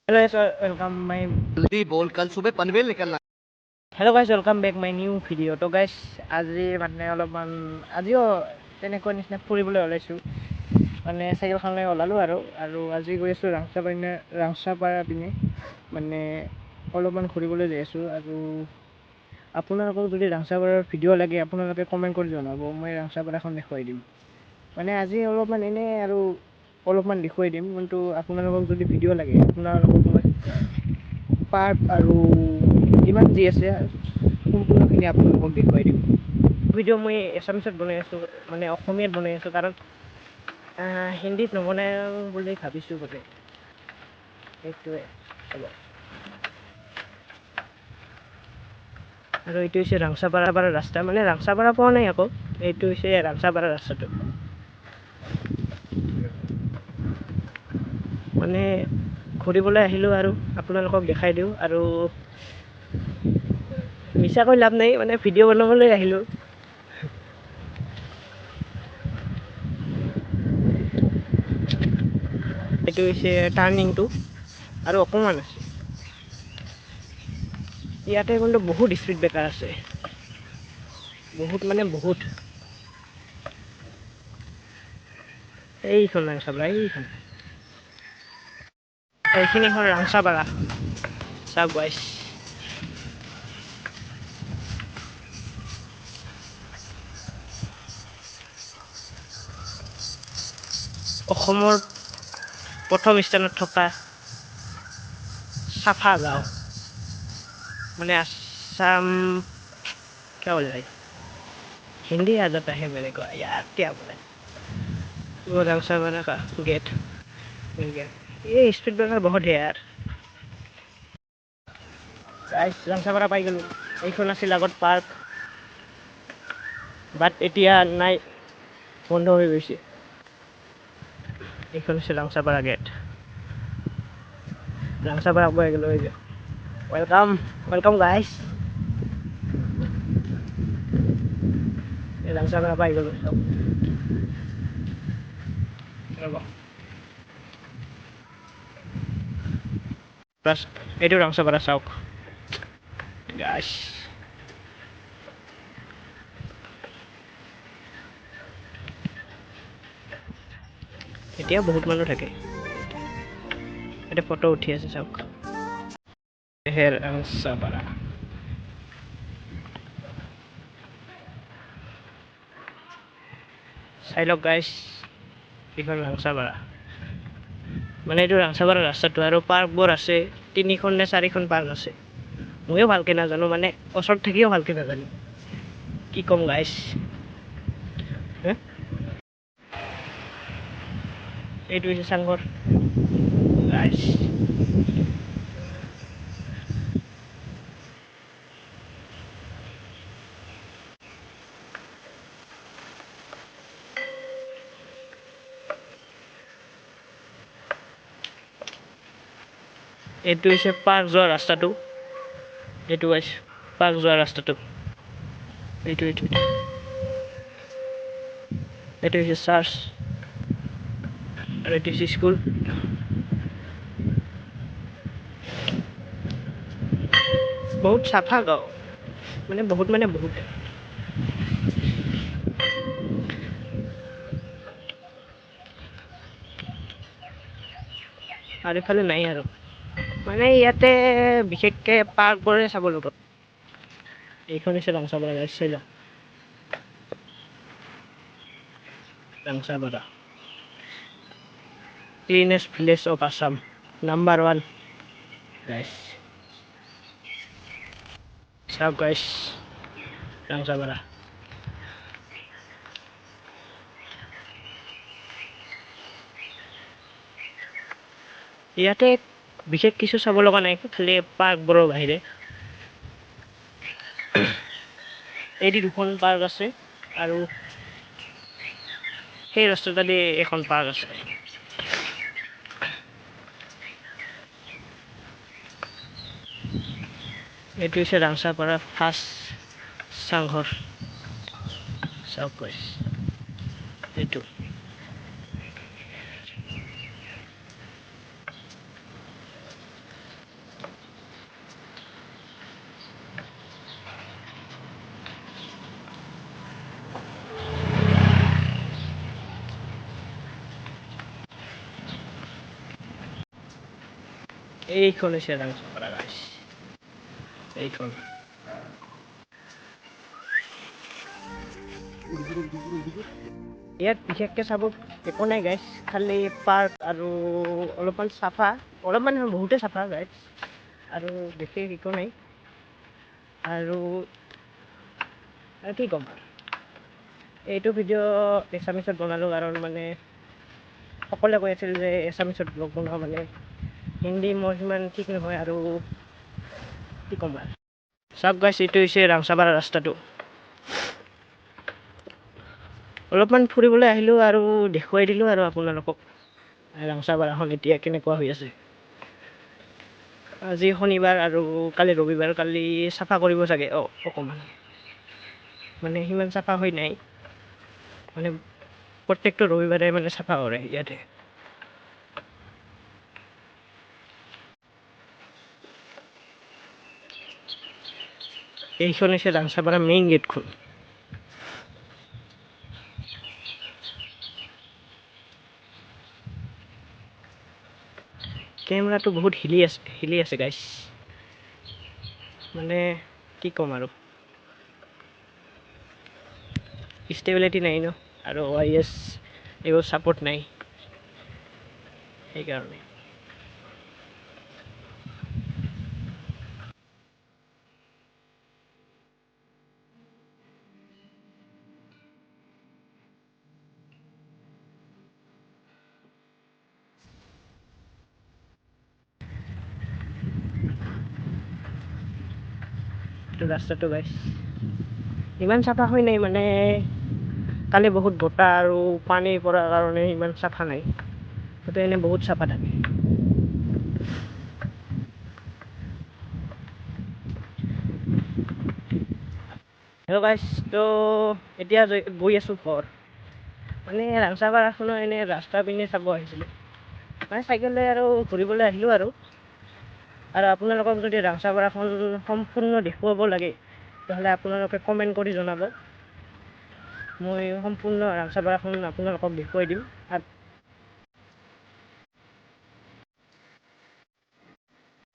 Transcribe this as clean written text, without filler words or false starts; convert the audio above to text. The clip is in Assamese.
Hello guys, welcome my जल्दी बोल कल सुबह पनवेल निकलना Hello guys, welcome back my new video. তো guys, আজি মানে অলপমান আজিও তেনেকৈ নিচিনা ফুৰিবলৈ ওলাইছোঁ মানে চাইকেলখনলৈ ওলালোঁ আৰু আজি গৈ আছোঁ ৰাংচাপাৰা পিনে মানে অলপমান ঘূৰিবলৈ যাই আছোঁ আৰু আপোনালোকক যদি ৰাংচাপাৰাৰ ভিডিঅ' লাগে আপোনালোকে কমেণ্ট কৰি জনাব, মই ৰাংচাপাৰাখন দেখুৱাই দিম। মানে আজি অলপমান এনেই আৰু অলপমান দেখুৱাই দিম, কিন্তু আপোনালোকক যদি ভিডিঅ' লাগে আপোনালোকক মই পাৰ্ক আৰু কিমান যি আছে সম্পূৰ্ণখিনি আপোনালোকক দেখুৱাই দিম। ভিডিঅ' মই এছামিছত বনাই আছোঁ, মানে অসমীয়াত বনাই আছোঁ, কাৰণ হিন্দীত নবনাই বুলি ভাবিছোঁ বোলে, সেইটোৱে হ'ব। আৰু এইটো হৈছে ৰাংচাপাৰা ৰাস্তা, মানে ৰাংচাপাৰা পোৱা নাই আকৌ, এইটো হৈছে ৰাংচাপাৰা ৰাস্তাটো। মানে ঘূৰিবলৈ আহিলোঁ আৰু আপোনালোকক দেখাই দিওঁ, আৰু মিছাকৈ লাভ নাই, মানে ভিডিঅ' বনাবলৈ আহিলোঁ। এইটো হৈছে টাৰ্ণিংটো আৰু অকণমান আছে, ইয়াতে কিন্তু বহুত স্পীড ব্ৰেকাৰ আছে, বহুত মানে বহুত। এইখন ৰাংচাপাৰা, এইখিনি হ'ল ৰাংচাপাৰা, চাওক গাইছ। অসমৰ প্ৰথম স্থানত থকা চাফা গাঁও, মানে आसाम क्या बोल रहा है हिंदी आ जाता है मेरे को यार, क्या बोले। वो रांचापारा का गेट मिल गया। ये स्पीड ब्रेकर बहुत है यार। रांचापारा पाई गलो, এইখন আছিল আগত পাৰ্ক, বাট এতিয়া নাই, বন্ধ হৈ গৈছে। এইখন হৈছে ৰাংচাপাৰা গেট, ৰাংচাপাৰা পাই গলো। वेलकम वेलकम गाइस, रांचापारा पाई गलो सब। এইটো ৰাংচাপাৰা চাওক গাইস। এতিয়া বহুত মানুহ থাকে, এটা ফটো উঠি আছে চাওক। ৰাংচাপাৰা চাই লওক গাইস, এইখন ৰাংচাপাৰা, মানে এইটো ৰাংচাপাৰা ৰাস্তাটো, আৰু পাৰ্কবোৰ আছে 3খন নে 4খন পাৰ্ক আছে, ময়ো ভালকৈ নাজানো, মানে ওচৰত থাকিও ভালকৈ নাজানো, কি ক'ম গাইস। এইটো হৈছে চাংঘৰ গাইস। এইটো হৈছে পাৰ্ক যোৱা ৰাস্তাটো, এইটো হৈছে পাৰ্ক যোৱা ৰাস্তাটো, এইটো হৈছে চাৰ্চ, আৰু এইটো হৈছে স্কুল। বহুত চাফা গাঁও, মানে বহুত আৰু ইফালে নাই আৰু, মানে ইয়াতে বিশেষকৈ পাৰ্কবোৰে চাব লগা। এইখন হৈছে ৰাংচাপাৰা গাইছ, চাই লওক Rangchapara, cleanest village of Assam, number 1 গাইছ। চাওক গাইছ, ৰাংচাপাৰা। ইয়াতে বিশেষ কিছু চাব লগা নাই, খালি পাৰ্কবোৰৰ বাহিৰে। এই 2খন পাৰ্ক আছে, আৰু সেই ৰাস্তাটোদি এখন পাৰ্ক আছে। এইটো হৈছে ৰাংচাপাৰা ফাৰ্ষ্ট চাংঘৰ, চাওক গাইছ, এইটো এইখন হৈছে ৰাংচাপাৰা গাইছ, এইখন। ইয়াত বিশেষকৈ চাব একো নাই গাইছ, খালি পাৰ্ক আৰু অলপমান চাফা, অলপমান বহুতে চাফা গাইছ, আৰু বিশেষ একো নাই। আৰু কি ক'ম, এইটো ভিডিঅ' এছামিছত বনালোঁ কাৰণ মানে সকলোৱে কৈ আছিল যে এছামিছত ব্লগ বনোৱা, মানে হিন্দী মোৰ সিমান ঠিক নহয়। আৰু কি ক'ম আৰু, চাওক গাইছ, এইটো হৈছে ৰাংচাপাৰা ৰাস্তাটো। অলপমান ফুৰিবলৈ আহিলোঁ আৰু দেখুৱাই দিলোঁ আৰু আপোনালোকক ৰাংচাপাৰাখন এতিয়া কেনেকুৱা হৈ আছে। আজি শনিবাৰ আৰু কালি ৰবিবাৰ, কালি চাফা কৰিব চাগে অকণমান, মানে সিমান চাফা হৈ নাই, মানে প্ৰত্যেকটো ৰবিবাৰে মানে চাফা কৰে ইয়াতে। এইখন হৈছে ৰাংচাপাৰা মেইন গেটখন। কেমেৰাটো বহুত হিলি আছে গাইছ, মানে কি ক'ম আৰু, ষ্টেবিলিটি নাই ন, আৰু OIS এইবোৰ ছাপোৰ্ট নাই, সেইকাৰণে। এইটো ৰাস্তাটো গাইছ, ইমান চাফা হৈ নাই, মানে কালি বহুত বতাহ আৰু পানী পৰাৰ কাৰণে ইমান চাফা নাই, তাতে এনেই বহুত চাফা থাকে। হেল্ল' গাইছ, তো এতিয়া গৈ আছোঁ ঘৰ, মানে ৰাংচাপাৰাখনৰ এনেই ৰাস্তা পিনে চাব আহিছিলোঁ, মানে চাইকেল লৈ আৰু ঘূৰিবলৈ আহিলোঁ আৰু আপোনালোকক যদি ৰাংচাপাৰাখন সম্পূৰ্ণ দেখুৱাব লাগে তেতিয়াহ'লে আপোনালোকে কমেণ্ট কৰি জনাব, মই সম্পূৰ্ণ ৰাংচাপাৰাখন আপোনালোকক দেখুৱাই দিম।